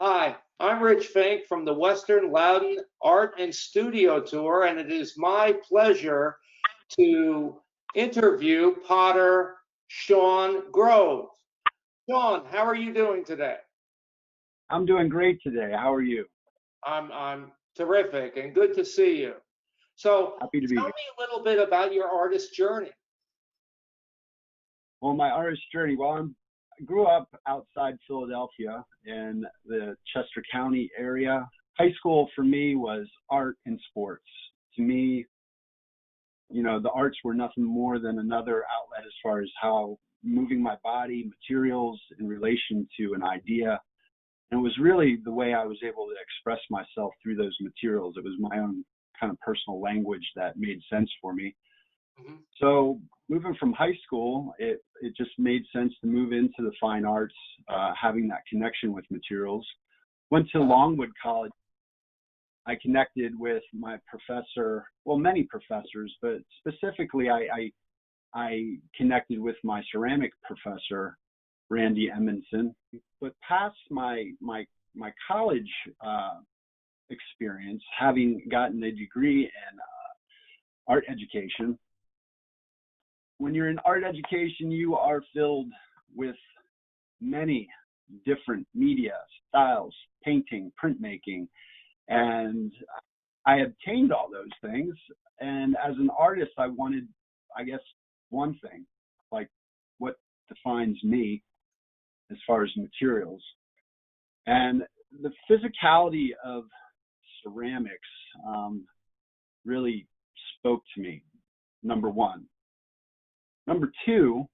Hi, I'm Rich Fink from the Western Loudon Art and Studio Tour, and it is my pleasure to interview potter Shawn Grove. Shawn, how are you doing today? I'm doing great today. How are you? I'm terrific and good to see you. So, Happy to be tell here. me a little bit about your artist journey. Well, my artist journey, I grew up outside Philadelphia in the Chester County area. High school for me was art and sports. To me, the arts were nothing more than another outlet as far as how moving my body, materials in relation to an idea. And it was really the way I was able to express myself through those materials. It was my own kind of personal language that made sense for me. Mhm. So moving from high school, it just made sense to move into the fine arts, having that connection with materials. Went to Longwood College. I connected with my professor, well, many professors, but specifically I connected with my ceramic professor, Randy Emonson. But past my college experience, having gotten a degree in art education, when you're in art education, you are filled with many different media styles, painting, printmaking, and I obtained all those things. And as an artist, I wanted, I guess, one thing, like what defines me as far as materials. And the physicality of ceramics really spoke to me, number one. Number two,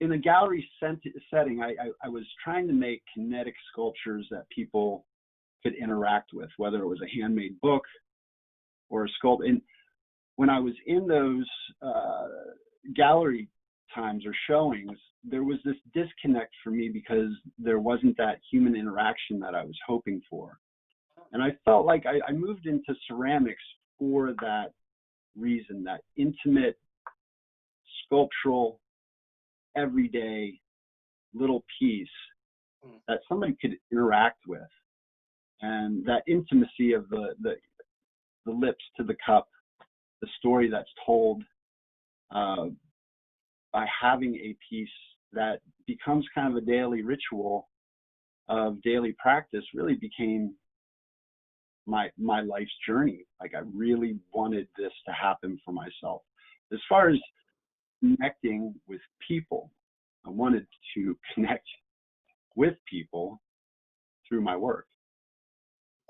in a gallery setting, I was trying to make kinetic sculptures that people could interact with, whether it was a handmade book or a sculpt. And when I was in those gallery times or showings, there was this disconnect for me because there wasn't that human interaction that I was hoping for. And I felt like I moved into ceramics for that reason, that intimate, sculptural, everyday little piece that somebody could interact with, and that intimacy of the lips to the cup, the story that's told by having a piece that becomes kind of a daily ritual of daily practice really became my life's journey. Like, I really wanted this to happen for myself. As far as connecting with people, I wanted to connect with people through my work.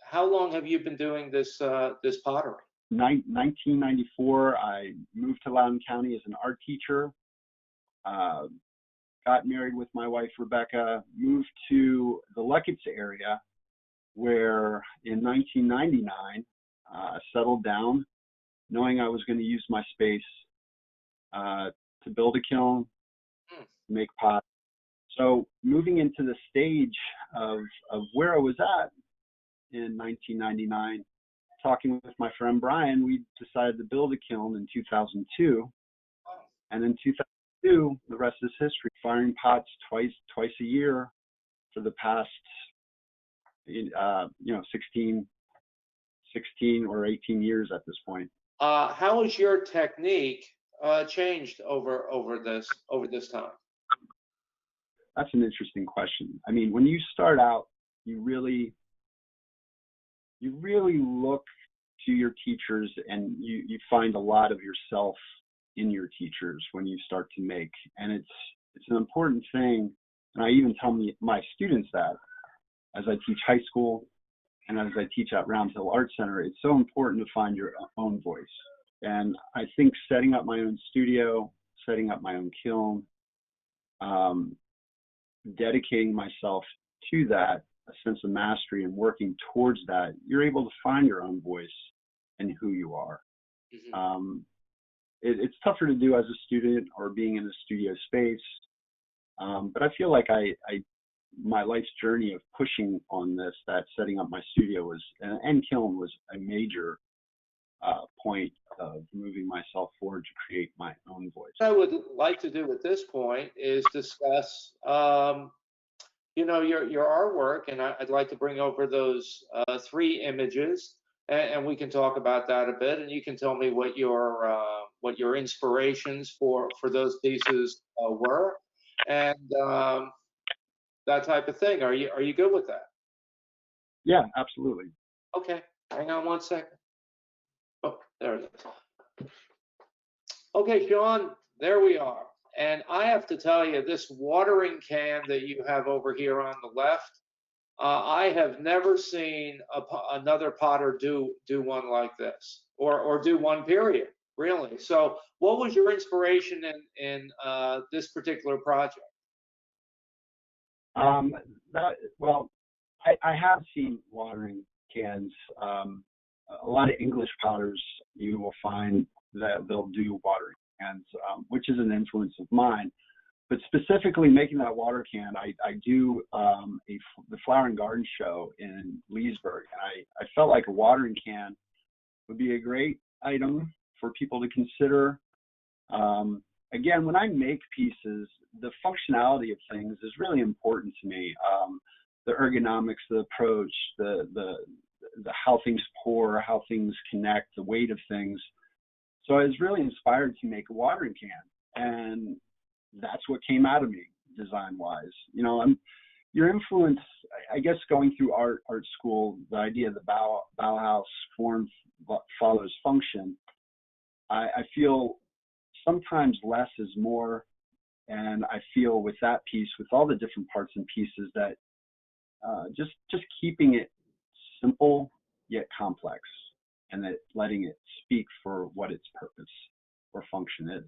How long have you been doing this pottery? 1994, I moved to Loudoun County as an art teacher, uh, got married with my wife, Rebecca, moved to the Leckitz area, where in 1999, settled down, knowing I was going to use my space to build a kiln, Hmm. make pots. So moving into the stage of where I was at in 1999, talking with my friend Brian, we decided to build a kiln in 2002. And in 2002, the rest is history. Firing pots twice a year for the past, 16 or 18 years at this point. How has your technique changed over this time? That's an interesting question. I mean, when you start out, you really look to your teachers, and you find a lot of yourself in your teachers when you start to make. And it's an important thing. And I even tell my students that as I teach high school and as I teach at Round Hill Art Center, it's so important to find your own voice. And I think setting up my own studio, setting up my own kiln, um, dedicating myself to that, a sense of mastery and working towards that, you're able to find your own voice and who you are. Mhm. It's tougher to do as a student or being in a studio space, but I feel like my life's journey of pushing on this, that setting up my studio and kiln was a major point of moving myself forward to create my own voice. What I would like to do at this point is discuss your artwork, and I'd like to bring over those 3 images, and we can talk about that a bit, and you can tell me what your inspirations for those pieces were, and that type of thing. Are you good with that? Yeah, absolutely. Okay, hang on one second. Oh, there it is. Okay, Shawn, there we are. And I have to tell you, this watering can that you have over here on the left, I have never seen another potter do one like this, or do one period, really. So, what was your inspiration in this particular project? Um, well, I have seen watering cans. A lot of English potters, you will find that they'll do watering cans, which is an influence of mine. But specifically making that water can, I do the Flower and Garden Show in Leesburg. And I felt like a watering can would be a great item for people to consider. Again, when I make pieces, the functionality of things is really important to me. The ergonomics, the approach, the how things pour, how things connect, the weight of things. So I was really inspired to make a watering can, and that's what came out of me design-wise. Your influence, I guess, going through art school, the idea of the Bauhaus form follows function. I feel sometimes less is more, and I feel with that piece, with all the different parts and pieces, that just keeping it simple yet complex, and that letting it speak for what its purpose or function is.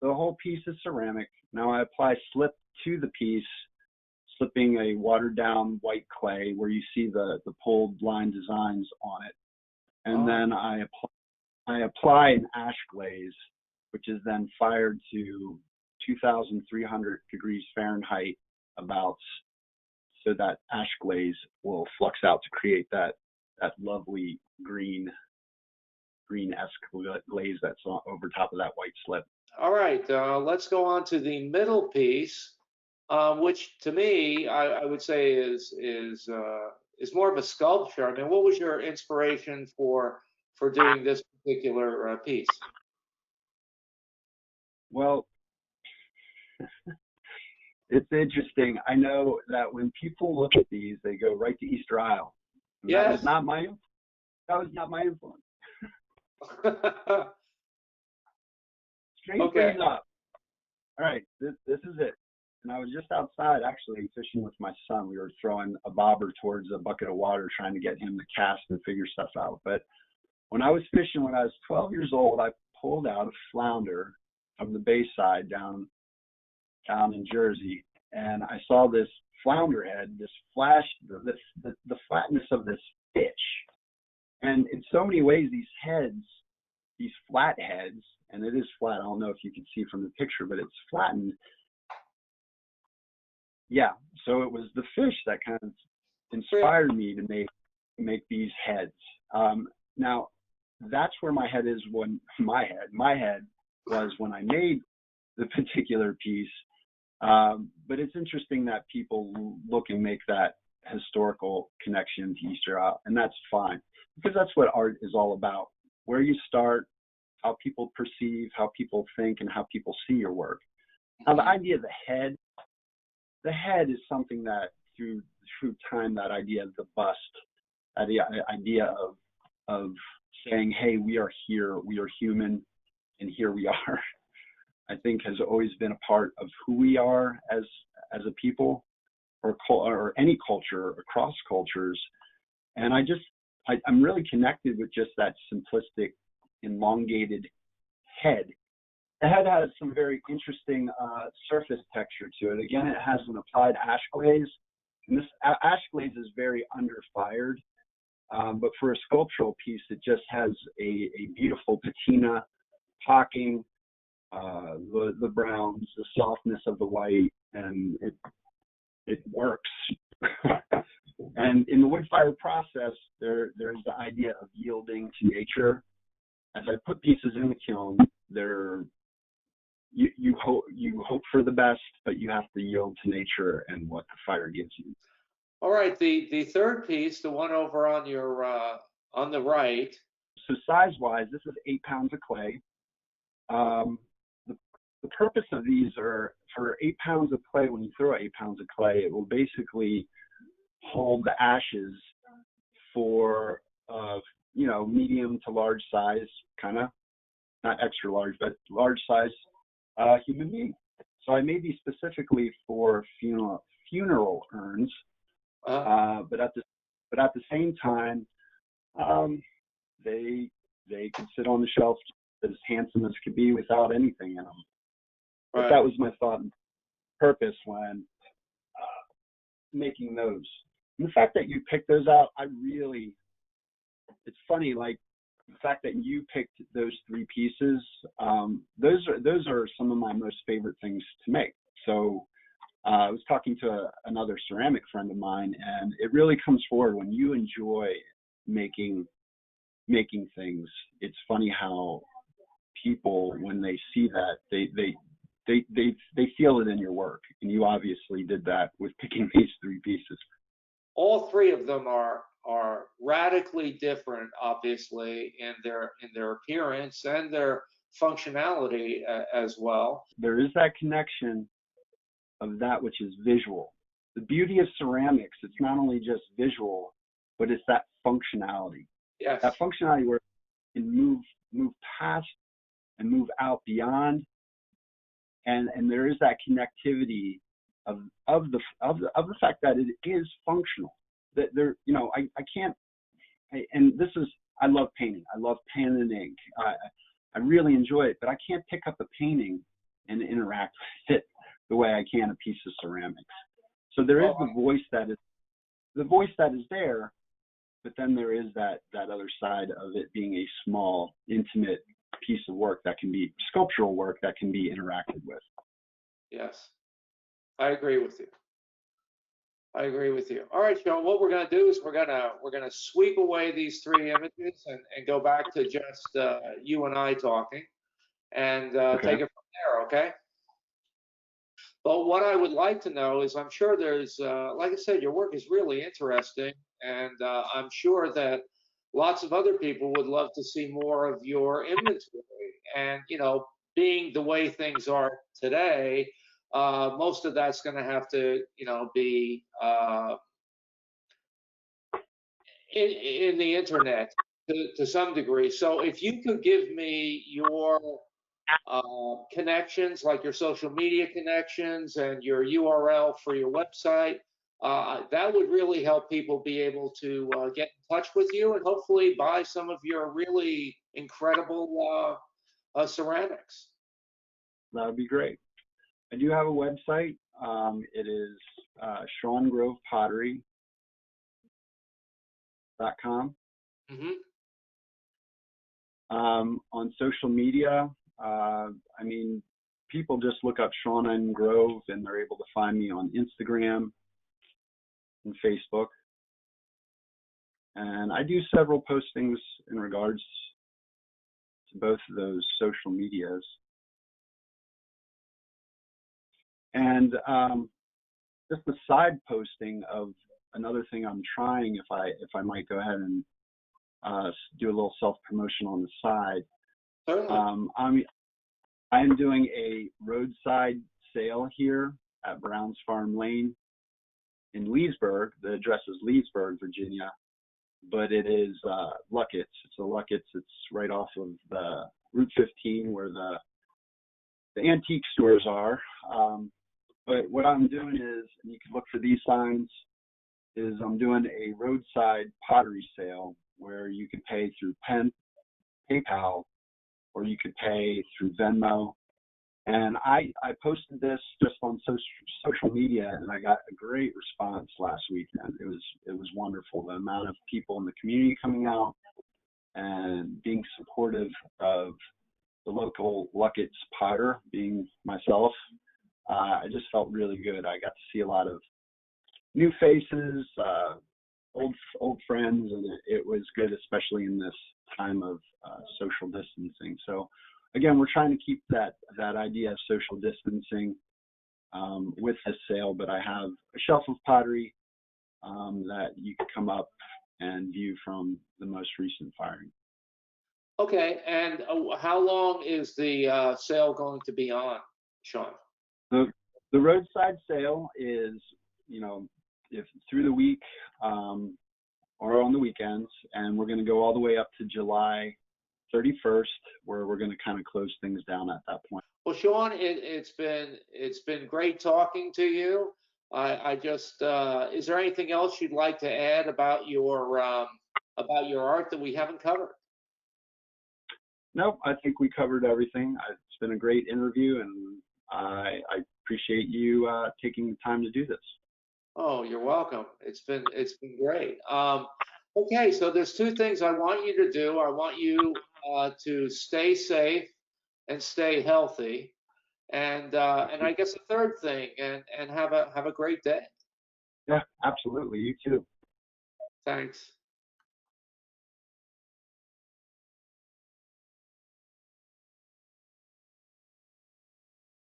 The whole piece is ceramic. Now I apply slip to the piece, slipping a watered down white clay where you see the pulled line designs on it. And then I apply an ash glaze, which is then fired to 2,300 degrees Fahrenheit about, so that ash glaze will flux out to create that lovely green-esque glaze that's over top of that white slip. All right, let's go on to the middle piece, which to me, I would say is more of a sculpture. I mean, what was your inspiration for doing this particular piece? Well, it's interesting. I know that when people look at these, they go right to Easter Isle. Yes. That was not my influence. Strangely enough. All right, this is it. And I was just outside actually fishing with my son. We were throwing a bobber towards a bucket of water, trying to get him to cast and figure stuff out. But when I was fishing when I was 12 years old, I pulled out a flounder from the Bayside down in Jersey, and I saw this flounder head, this flash, the flatness of this fish. And in so many ways, these heads, these flat heads, and it is flat. I don't know if you can see from the picture, but it's flattened. Yeah, so it was the fish that kind of inspired me to make these heads. Now, that's where my head is when my head was when I made the particular piece. But it's interesting that people look and make that historical connection to Easter Isle, and that's fine, because that's what art is all about. Where you start, how people perceive, how people think, and how people see your work. Now, the idea of the head is something that through time, that idea of the bust, the idea of saying, hey, we are here, we are human, and here we are, I think has always been a part of who we are as a people, or any culture, across cultures. And I'm really connected with just that simplistic, elongated head. The head has some very interesting surface texture to it. Again, it has an applied ash glaze, and this ash glaze is very underfired. But for a sculptural piece, it just has a beautiful patina, pocking, the browns, the softness of the white, and it works. And in the wood fire process, there's the idea of yielding to nature. As I put pieces in the kiln, they're you hope for the best, but you have to yield to nature and what the fire gives you. All right, the third piece, the one over on your on the right. So size-wise, this is 8 pounds of clay. The purpose of these are for 8 pounds of clay. When you throw 8 pounds of clay, it will basically hold the ashes for medium to large size, kind of not extra large, but large size human being. So I made these specifically for funeral urns, but at the same time, they can sit on the shelf as handsome as could be without anything in them. But Right. that was my thought and purpose when making those. And the fact that you picked those out, it's funny, like the fact that you picked those 3 pieces, those are some of my most favorite things to make. So I was talking to another ceramic friend of mine, and it really comes forward when you enjoy making things. It's funny how people, when they see that, they feel it in your work, and you obviously did that with picking these 3 pieces. All 3 of them are radically different, obviously, in their appearance and their functionality as well. There is that connection of that which is visual. The beauty of ceramics, it's not only just visual, but it's that functionality. Yes. That functionality where you can move past and move out beyond, and there is that connectivity of the fact that it is functional. That there, I can't. I love painting. I love pen and ink. I really enjoy it, but I can't pick up a painting and interact with it the way I can a piece of ceramics. So there is the voice that is there, but then there is that other side of it being a small, intimate piece of work that can be sculptural work that can be interacted with. Yes, I agree with you. All right, Shawn, what we're going to do is we're going to sweep away these 3 images and go back to just you and I talking, and Okay. take it from there, okay? But what I would like to know is, I'm sure there's, like I said, your work is really interesting, and I'm sure that lots of other people would love to see more of your inventory. And, being the way things are today, most of that's going to have to, be in the internet to some degree. So if you could give me your connections, like your social media connections and your URL for your website, that would really help people be able to get in touch with you and hopefully buy some of your really incredible ceramics. That would be great. I do have a website. It is ShawnGrovePottery.com. Mm-hmm. On social media, people just look up Shawn M Grove and they're able to find me on Instagram and Facebook. And I do several postings in regards to both of those social medias. And just a side posting of another thing I'm trying, if I might go ahead and do a little self-promotion on the side. Certainly. I'm doing a roadside sale here at Brown's Farm Lane in Leesburg. The address is Leesburg, Virginia, but it is Luckett's. It's a Luckett's. It's right off of the Route 15 where the antique stores are. But what I'm doing is, and you can look for these signs, is I'm doing a roadside pottery sale where you can pay through PayPal, or you could pay through Venmo. And I posted this just on social media, and I got a great response last weekend. It was wonderful. The amount of people in the community coming out and being supportive of the local Luckett's potter, being myself. I just felt really good. I got to see a lot of new faces, old friends, and it was good, especially in this time of social distancing. So again, we're trying to keep that idea of social distancing with this sale, but I have a shelf of pottery that you can come up and view from the most recent firing. Okay, and how long is the sale going to be on, Shawn? The roadside sale is, you know, if through the week or on the weekends, and we're going to go all the way up to July 31st, where we're going to kind of close things down at that point. Well, Shawn, it's been great talking to you. I just is there anything else you'd like to add about your art that we haven't covered? No, I think we covered everything. It's been a great interview, and I appreciate you taking the time to do this. Oh, you're welcome. It's been great. Okay, so there's two things I want you to do. I want you to stay safe and stay healthy, and I guess a third thing, and have a great day. Yeah, absolutely. You too. Thanks.